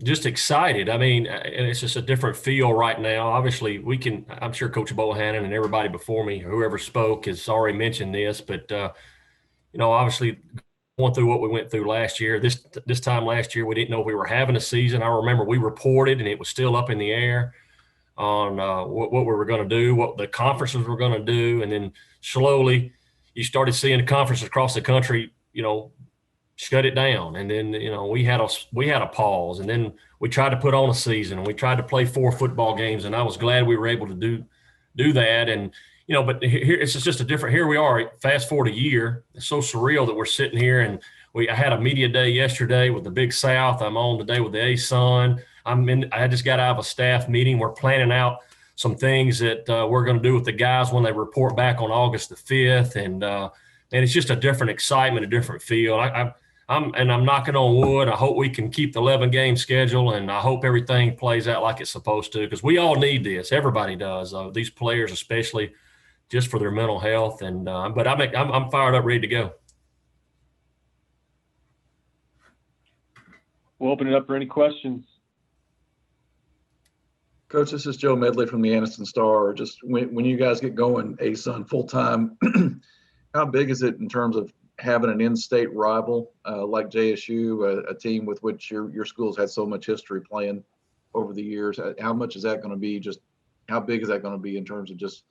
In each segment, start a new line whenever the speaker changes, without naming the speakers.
Just excited. I mean, and it's just a different feel right now. Obviously, I'm sure Coach Bohannon and everybody before me, whoever spoke, has already mentioned this, but, obviously going through what we went through last year, this time last year, we didn't know if we were having a season. I remember we reported and it was still up in the air on what we were going to do, what the conferences were going to do. And then slowly you started seeing the conferences across the country, shut it down. And then, we had a pause, and then we tried to put on a season, and we tried to play 4 football games. And I was glad we were able to do that. And, but here it's just a different, here we are, fast forward a year. It's so surreal that we're sitting here, and I had a media day yesterday with the Big South. I'm on today with the ASUN. I just got out of a staff meeting. We're planning out some things that we're going to do with the guys when they report back on August the 5th. And it's just a different excitement, a different feel. I'm knocking on wood. I hope we can keep the 11-game schedule, and I hope everything plays out like it's supposed to, because we all need this. Everybody does. These players, especially, just for their mental health. And but I'm fired up, ready to go.
We'll open it up for any questions.
Coach, this is Joe Medley from the Anniston Star. Just when you guys get going, ASUN full time, how big is it in terms of having an in-state rival like JSU, a team with which your school's had so much history playing over the years? How much is that going to be? Just how big is that going to be in terms of just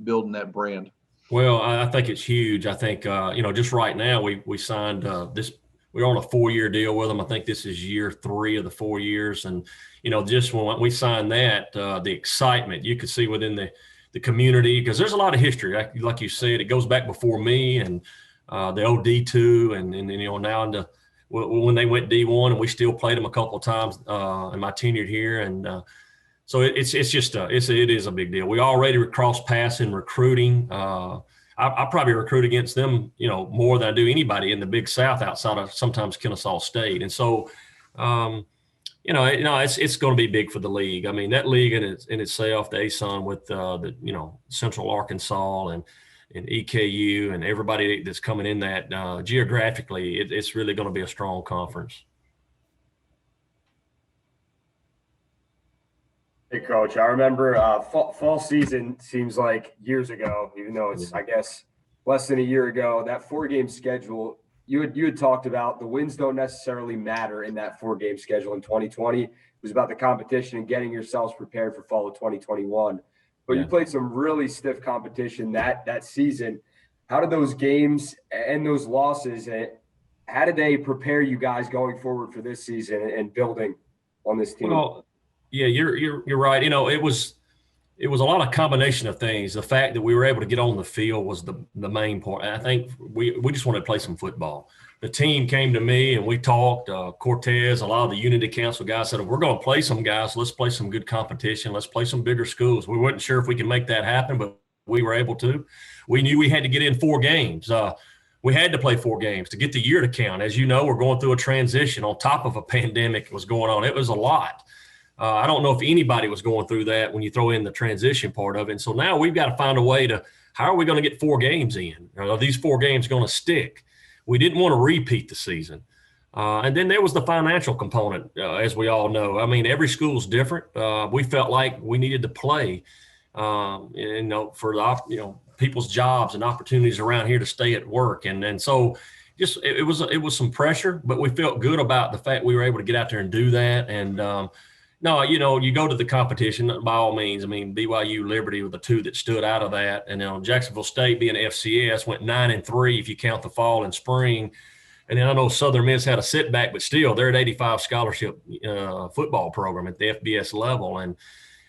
building that brand?
Well, I think it's huge. I think just right now we signed this. We're on a 4-year deal with them. I think this is year 3 of the 4 years, and just when we signed that, the excitement you could see within the community, because there's a lot of history. Like you said, it goes back before me and the old D2, and now into when they went D1, and we still played them a couple of times in my tenure here, and so it is a big deal. We already cross paths in recruiting. I probably recruit against them, more than I do anybody in the Big South outside of sometimes Kennesaw State, and so. It's going to be big for the league. I mean, that league in itself, the ASUN with Central Arkansas and EKU and everybody that's coming in that geographically, it's really going to be a strong conference.
Hey, Coach, I remember fall season seems like years ago, even though it's, I guess, less than a year ago. That 4-game schedule, you had talked about the wins don't necessarily matter in that 4-game schedule in 2020. It was about the competition and getting yourselves prepared for fall of 2021. But you played some really stiff competition that season. How did those games and those losses, how did they prepare you guys going forward for this season and building on this team?
Well, yeah, you're right. It was a lot of combination of things. The fact that we were able to get on the field was the main point. I think we just wanted to play some football. The team came to me and we talked. Cortez, a lot of the Unity Council guys said, if we're going to play some guys, let's play some good competition. Let's play some bigger schools. We weren't sure if we could make that happen, but we were able to. We knew we had to get in 4 games. We had to play 4 games to get the year to count. As you know, we're going through a transition on top of a pandemic was going on. It was a lot. I don't know if anybody was going through that when you throw in the transition part of it. And so now we've got to find a way to, how are we going to get 4 games in? Are these 4 games going to stick? We didn't want to repeat the season. And then there was the financial component, as we all know. I mean, every school's different. We felt like we needed to play, for the, people's jobs and opportunities around here to stay at work. And so just, it was some pressure, but we felt good about the fact we were able to get out there and do that. And, no, you go to the competition by all means. I mean, BYU, Liberty were the 2 that stood out of that. And Jacksonville State, being FCS, went 9-3 if you count the fall and spring. And then I know Southern Miss had a setback, but still they're at 85 scholarship football program at the FBS level. And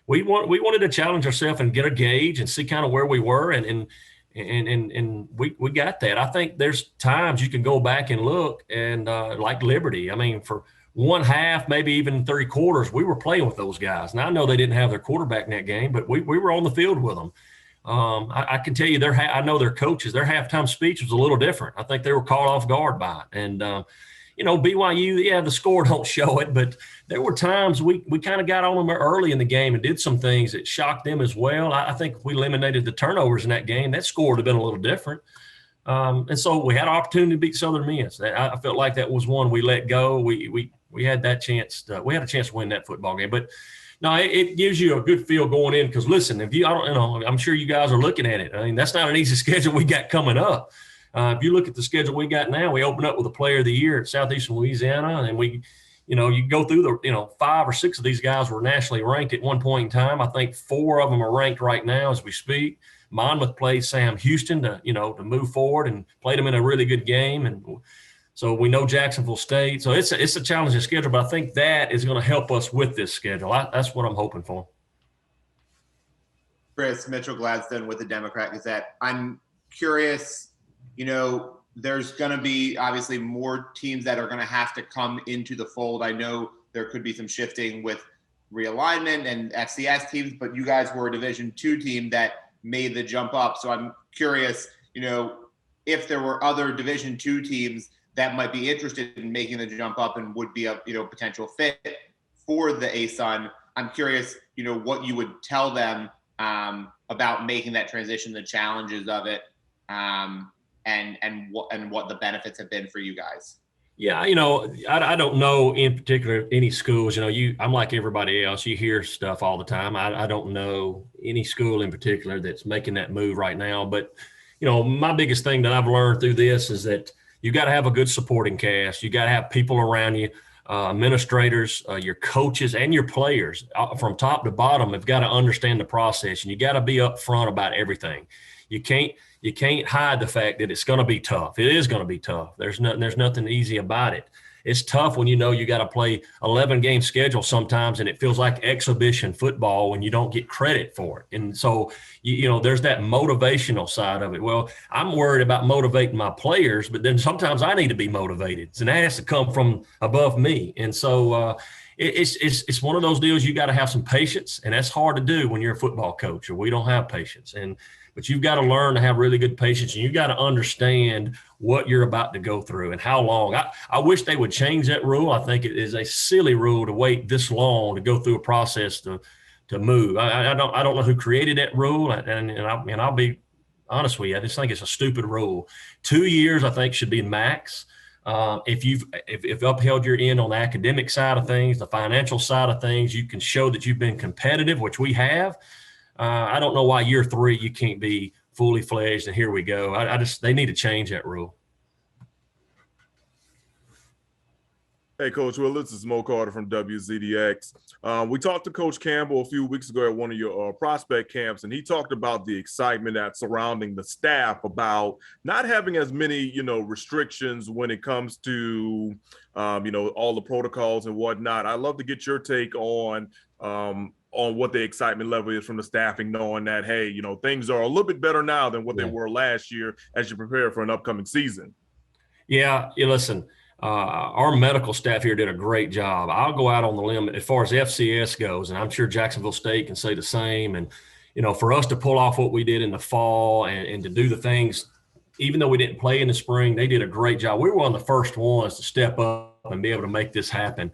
we wanted to challenge ourselves and get a gauge and see kind of where we were. And we got that. I think there's times you can go back and look and like Liberty. I mean, for one half, maybe even 3 quarters, we were playing with those guys. Now I know they didn't have their quarterback in that game, but we were on the field with them. I can tell you, I know their coaches, their halftime speech was a little different. I think they were caught off guard by it. And, BYU, the score don't show it, but there were times we kind of got on them early in the game and did some things that shocked them as well. I think if we eliminated the turnovers in that game, that score would have been a little different. And so we had an opportunity to beat Southern Miss. I felt like that was one we let go. We we had that chance. We had a chance to win that football game. But no, it gives you a good feel going in because listen, if you, I don't, you know, I'm sure you guys are looking at it. I mean, that's not an easy schedule we got coming up. If you look at the schedule we got now, we open up with a Player of the Year at Southeastern Louisiana, and we, you know, you go through the, you know, 5 or 6 of these guys were nationally ranked at one point in time. I think 4 of them are ranked right now as we speak. Monmouth played Sam Houston to, you know, to move forward and played them in a really good game. And so we know Jacksonville State. So it's a challenging schedule, but I think that is going to help us with this schedule. That's what I'm hoping for.
Chris, Mitchell Gladstone with the Democrat Gazette. I'm curious, you know, there's going to be obviously more teams that are going to have to come into the fold. I know there could be some shifting with realignment and FCS teams, but you guys were a Division II team that made the jump up. So I'm curious, you know, if there were other Division II teams that might be interested in making the jump up and would be a, you know, potential fit for the ASUN. I'm curious, you know, what you would tell them about making that transition, the challenges of it, and what the benefits have been for you guys.
Yeah, you know, I don't know in particular any schools. You know, I'm like everybody else. You hear stuff all the time. I don't know any school in particular that's making that move right now. But, you know, my biggest thing that I've learned through this is that you got to have a good supporting cast. You got to have people around you, administrators, your coaches, and your players from top to bottom have got to understand the process, and you got to be upfront about everything. You can't hide the fact that it's going to be tough. It is going to be tough. There's nothing easy about it. It's tough when you know you got to play 11-game schedule sometimes, and it feels like exhibition football when you don't get credit for it. And so, you know, there's that motivational side of it. Well, I'm worried about motivating my players, but then sometimes I need to be motivated, and that has to come from above me. And so it's one of those deals you got to have some patience, and that's hard to do when you're a football coach, or we don't have patience. But you've got to learn to have really good patience, and you got to understand what you're about to go through and how long. I wish they would change that rule. I think it is a silly rule to wait this long to go through a process to move. I don't know who created that rule, and I'll be honest with you. I just think it's a stupid rule. 2 years, I think, should be max. If you've upheld your end on the academic side of things, the financial side of things, you can show that you've been competitive, which we have. I don't know why year 3 you can't be fully fledged, and here we go. They need to change that rule.
Hey, Coach Willis, this is Mo Carter from WZDX. We talked to Coach Campbell a few weeks ago at one of your prospect camps, and he talked about the excitement that's surrounding the staff about not having as many, you know, restrictions when it comes to, you know, all the protocols and whatnot. I'd love to get your take on what the excitement level is from the staffing, knowing that, hey, you know, things are a little bit better now than what they were last year as you prepare for an upcoming season. Yeah,
listen, our medical staff here did a great job. I'll go out on the limb as far as FCS goes, and I'm sure Jacksonville State can say the same. And, you know, for us to pull off what we did in the fall and to do the things, even though we didn't play in the spring, they did a great job. We were one of the first ones to step up and be able to make this happen.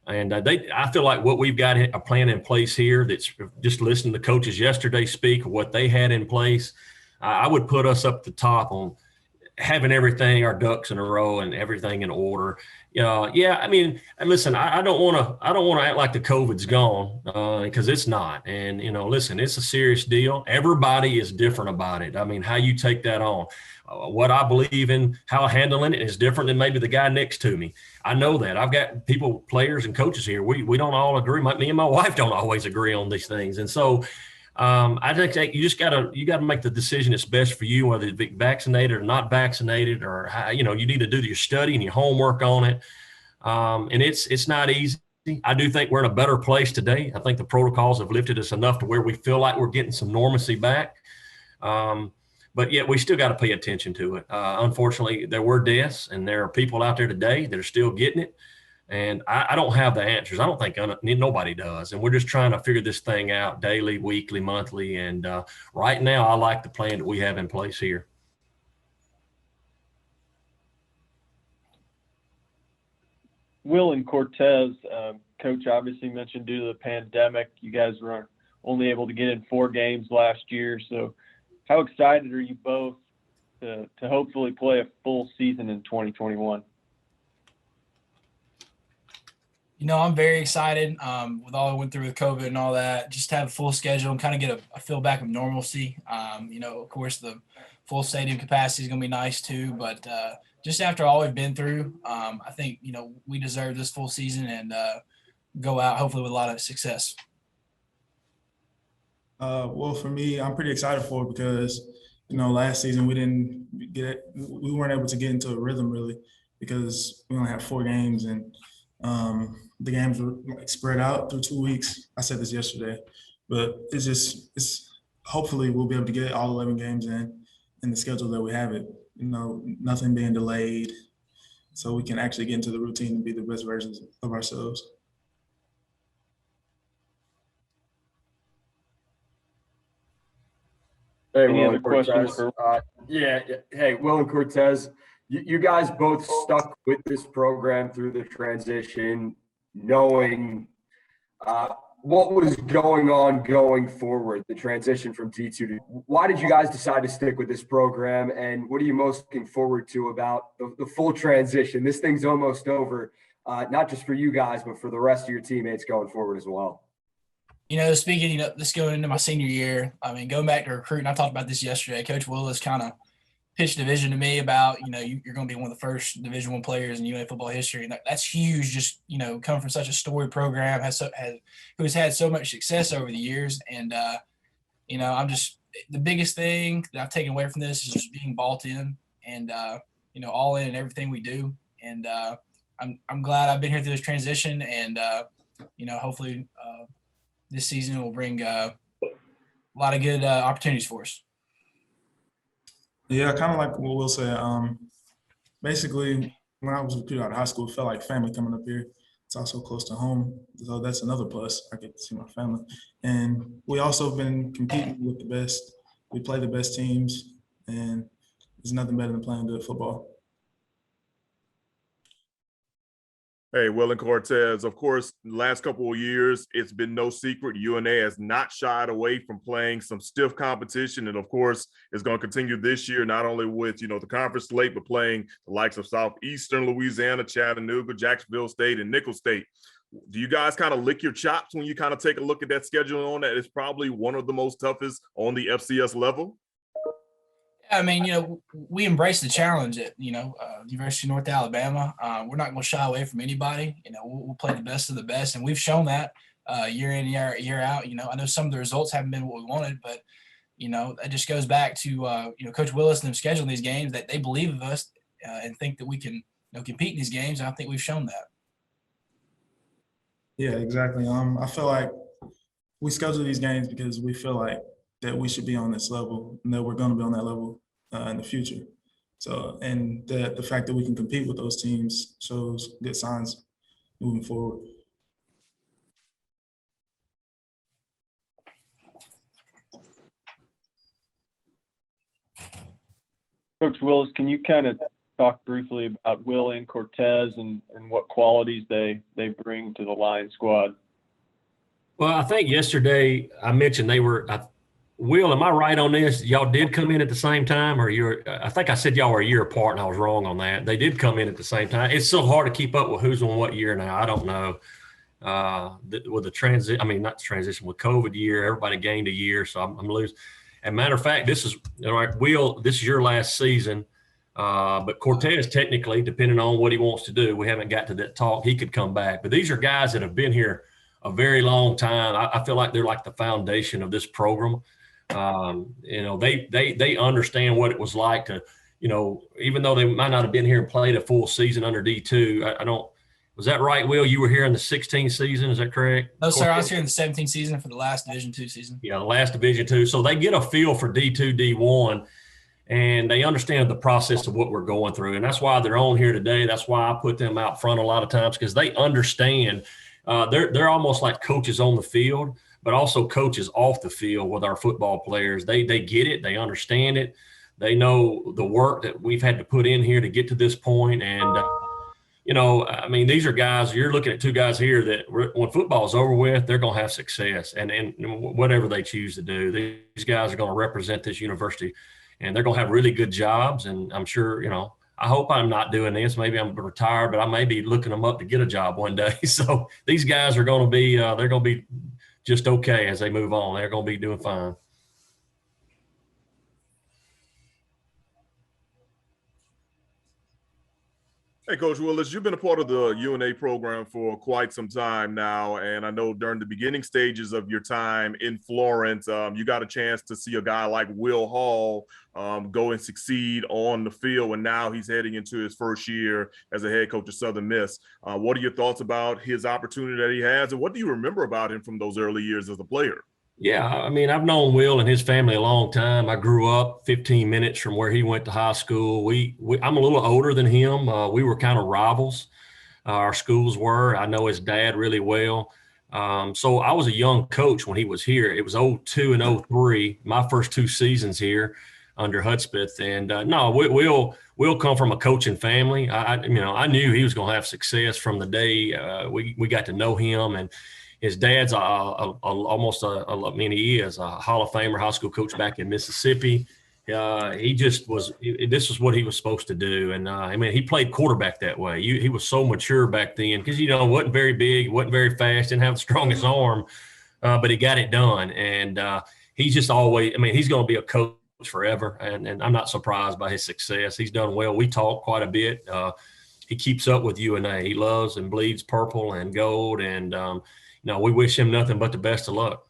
And I feel like what we've got a plan in place here that's just listening to coaches yesterday speak of what they had in place. I would put us up the top on having everything, our ducks in a row and everything in order. Yeah, I mean, listen, I don't want to act like the COVID's gone because it's not. And, you know, listen, it's a serious deal. Everybody is different about it. I mean, how you take that on. What I believe in, how handling it is different than maybe the guy next to me. I know that. I've got people, players and coaches here. We don't all agree. Me and my wife don't always agree on these things. And so I think you just got to make the decision that's best for you, whether it's vaccinated or not vaccinated, or how, you know, you need to do your study and your homework on it. And it's not easy. I do think we're in a better place today. I think the protocols have lifted us enough to where we feel like we're getting some normalcy back. But yet we still got to pay attention to it. Unfortunately, there were deaths, and there are people out there today that are still getting it. And I don't have the answers. I don't think nobody does. And we're just trying to figure this thing out daily, weekly, monthly. And right now, I like the plan that we have in place here.
Will and Cortez, Coach obviously mentioned due to the pandemic, you guys were only able to get in 4 games last year. So how excited are you both to hopefully play a full season in 2021?
I'm very excited with all I went through with COVID and all that, just to have a full schedule and kind of get a feel back of normalcy. Of course, the full stadium capacity is going to be nice too, but just after all we've been through, I think, we deserve this full season and go out hopefully with a lot of success.
Well, for me, I'm pretty excited for it because, last season we weren't able to get into a rhythm really because we only had 4 games and the games were spread out through 2 weeks. I said this yesterday, but it's hopefully we'll be able to get all 11 games in the schedule that we have it, nothing being delayed so we can actually get into the routine and be the best versions of ourselves.
Hey,
Any
Will
other
and
questions
Cortez. Hey, Will and Cortez, you guys both stuck with this program through the transition, knowing what was going on going forward, the transition from D2 to. Why did you guys decide to stick with this program, and what are you most looking forward to about the full transition? This thing's almost over, not just for you guys, but for the rest of your teammates going forward as well.
Speaking, this going into my senior year, going back to recruiting, I talked about this yesterday. Coach Willis kind of pitched a vision to me about, you're going to be one of the first Division I players in UNA football history. And that's huge, just, coming from such a storied program, who has had so much success over the years. And, I'm just – the biggest thing that I've taken away from this is just being bought in and, all in everything we do. And I'm glad I've been here through this transition and, hopefully this season will bring a lot of good opportunities for us.
Yeah, kind of like what Will said. Basically, when I was recruited out of high school, it felt like family coming up here. It's also close to home, so that's another plus. I get to see my family. And we also been competing with the best. We play the best teams, and there's nothing better than playing good football.
Hey, Will and Cortez, of course, the last couple of years, it's been no secret. UNA has not shied away from playing some stiff competition. And of course, it's going to continue this year, not only with, the conference slate, but playing the likes of Southeastern Louisiana, Chattanooga, Jacksonville State, and Nicholls State. Do you guys kind of lick your chops when you kind of take a look at that schedule on that? It's probably one of the most toughest on the FCS level?
We embrace the challenge at, University of North Alabama. We're not going to shy away from anybody. We'll play the best of the best, and we've shown that year in, year out. I know some of the results haven't been what we wanted, but, it just goes back to, Coach Willis and them scheduling these games that they believe of us and think that we can, compete in these games, and I think we've shown that.
Yeah, exactly. I feel like we schedule these games because we feel like that we should be on this level and that we're going to be on that level in the future. So, and the fact that we can compete with those teams shows good signs moving forward.
Coach Willis, can you kind of talk briefly about Will and Cortez and what qualities they bring to the Lion squad?
Well, I think yesterday I mentioned they were Will, am I right on this? Y'all did come in at the same time, or I think I said y'all were a year apart, and I was wrong on that. They did come in at the same time. It's so hard to keep up with who's on what year now. I don't know. With the transition, not the transition, with COVID year, everybody gained a year, so I'm losing. As a matter of fact, this is Will. This is your last season, but Cortez technically, depending on what he wants to do, we haven't got to that talk. He could come back, but these are guys that have been here a very long time. I feel like they're like the foundation of this program. They understand what it was like to, even though they might not have been here and played a full season under D2. Was that right, Will? You were here in the 16 season. Is that correct?
No, sir. I was here in the 17 season for the last Division II season.
Yeah, the last Division II. So they get a feel for D2, D1, and they understand the process of what we're going through. And that's why they're on here today. That's why I put them out front a lot of times, because they understand. They're almost like coaches on the field, but also coaches off the field with our football players. They get it. They understand it. They know the work that we've had to put in here to get to this point. And, these are guys, you're looking at two guys here that when football's over with, they're going to have success and whatever they choose to do. These guys are going to represent this university, and they're going to have really good jobs. And I'm sure, I hope I'm not doing this. Maybe I'm retired, but I may be looking them up to get a job one day. So these guys are going to be, they're going to be just okay as they move on. They're going to be doing fine.
Hey, Coach Willis, you've been a part of the UNA program for quite some time now, and I know during the beginning stages of your time in Florence, you got a chance to see a guy like Will Hall go and succeed on the field, and now he's heading into his first year as a head coach of Southern Miss. What are your thoughts about his opportunity that he has, and what do you remember about him from those early years as a player?
Yeah, I mean, I've known Will and his family a long time. I grew up 15 minutes from where he went to high school. I'm a little older than him. We were kind of rivals. Our schools were. I know his dad really well. So I was a young coach when he was here. It was 02 and 03, my first 2 seasons here under Hudspeth. And no, Will come from a coaching family. I knew he was going to have success from the day we got to know him. And his dad's he is a Hall of Famer, high school coach back in Mississippi. This is what he was supposed to do. And he played quarterback that way. He was so mature back then because, wasn't very big, wasn't very fast, didn't have the strongest arm, but he got it done. And he's just always, he's going to be a coach forever. And I'm not surprised by his success. He's done well. We talk quite a bit. He keeps up with UNA. He loves and bleeds purple and gold. And, we wish him nothing but the best of luck.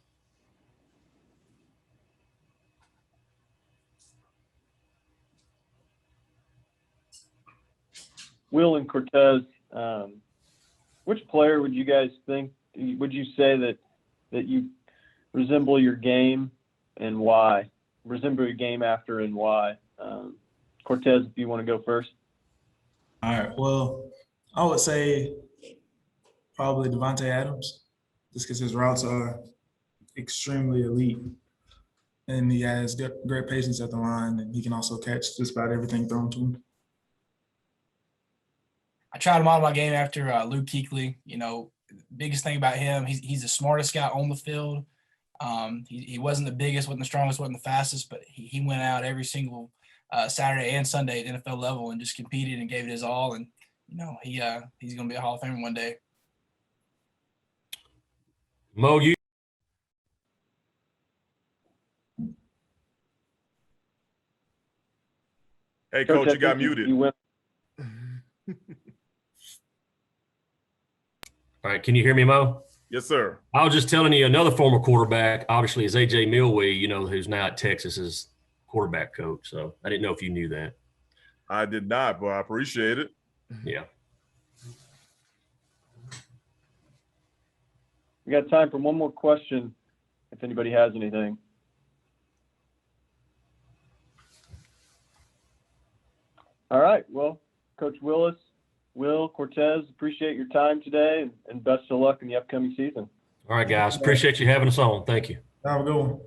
Will and Cortez, which player would you guys think, would you say that you resemble your game and why? Resemble your game after and why? Cortez, if you want to go first.
All right. Well, I would say probably Devontae Adams, just because his routes are extremely elite. And he has great patience at the line, and he can also catch just about everything thrown to him.
I tried to model my game after Luke Kuechly. Biggest thing about him, he's the smartest guy on the field. He wasn't the biggest, wasn't the strongest, wasn't the fastest, but he went out every single Saturday and Sunday at NFL level and just competed and gave it his all. And he's going to be a Hall of Famer one day.
Mo, you.
Hey, Coach, you got muted.
You
All right, can you hear me, Mo?
Yes, sir.
I was just telling you another former quarterback, obviously, is A.J. Milwee, who's now at Texas as quarterback coach. So I didn't know if you knew that.
I did not, but I appreciate it.
Yeah.
We got time for one more question if anybody has anything. All right. Well, Coach Willis, Will, Cortez, appreciate your time today and best of luck in the upcoming season.
All right, guys. Appreciate you having us on. Thank you.
Have a good one.